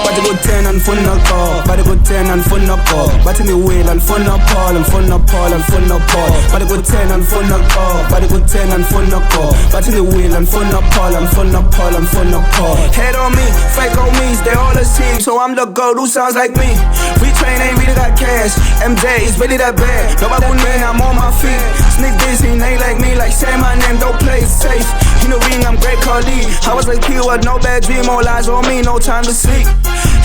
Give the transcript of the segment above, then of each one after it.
Bathi kutheni anifuna uxolo, bathi kutheni anifuna uxolo, bathi niwile anifuna uxolo, anifuna uxolo, anifuna uxolo, bathi kutheni anifuna uxolo, bathi kutheni anifuna uxolo, bathi niwile anifuna uxolo, anifuna uxolo, anifuna uxolo. Hate on me, fake on me, they all the same, so I'm the goat who sounds like me. Retrain ain't really got cash, MJ is really that bad. Nobody would mean I'm on my feet. Sneak this, he ain't like me, like say my name, don't play it safe. In the ring, I'm great Carly. I was like pure, no bad dream, all eyes on me, no time to sleep.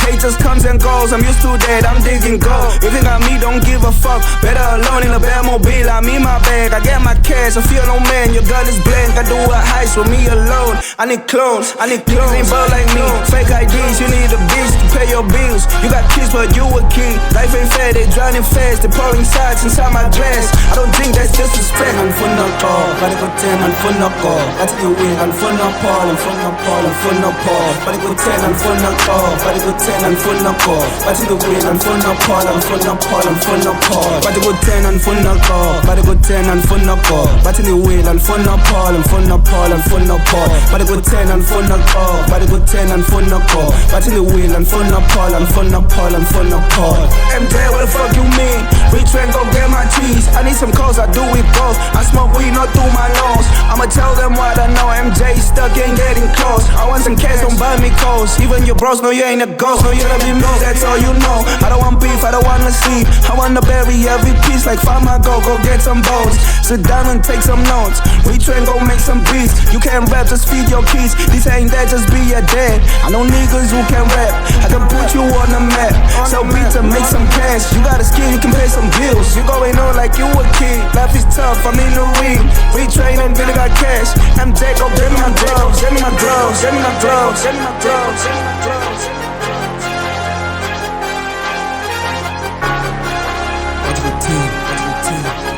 Hate just comes and goes, I'm used to that, I'm digging gold. If you got me, don't give a fuck. Better alone in a bad mobile, I'm in my bag, I get my cash, I feel no man, your girl is blank. I do a heist with me alone, I need clones, ain't bad like me. Fake IDs, you need a bitch to pay your bills. You got kids, but you a kid. Life ain't fair, they drowning fast, they pouring sides inside my glass. I don't think that's disrespect. I'm full of call, but I go 10, I'm full of call. I tell you win, I'm full of Paul, I'm full of Paul, I'm full of Paul. But I go 10, I'm full of call, but I go 10, I'm full of Paul. But I go win, I'm full of Paul, I'm full of Paul, I'm full of Paul. But I go 10, I'm full of call, but I go 10, I'm full of Paul. But I go win, I'm full of Paul, I'm full of Paul, I'm full of Paul. But I go 10, I'm full of call, but I go 10, I'm full of call. But I go win, I'm full of Paul, I'm full of Paul, I'm full of Paul. MJ, what the fuck you mean? Retrain, go get my cheese. I need some calls, I do it both. I smoke weed, not through my nose. I'ma tell them what I know. MJ stuck, ain't getting close. I want some cash, don't buy me calls. Even your bros know you ain't a ghost. No, you gotta be me, that's all you know. I don't want beef, I don't wanna sleep. I wanna bury every piece like find my go get some bones. Sit down and take some notes. Retrain, go make some beats. You can't rap, just feed your keys. This ain't that, just be a dad. I know niggas who can rap. I can put you on the map. Sell beats and make some cash. You got a skill, you can pay some bills. You going on like you a kid. Life is tough, I'm in the ring. Retrain and really got cash. MJ, go get me my gloves, send me my gloves, send me my gloves, send me my gloves, send me my gloves. Bathi kutheni, bathi kutheni.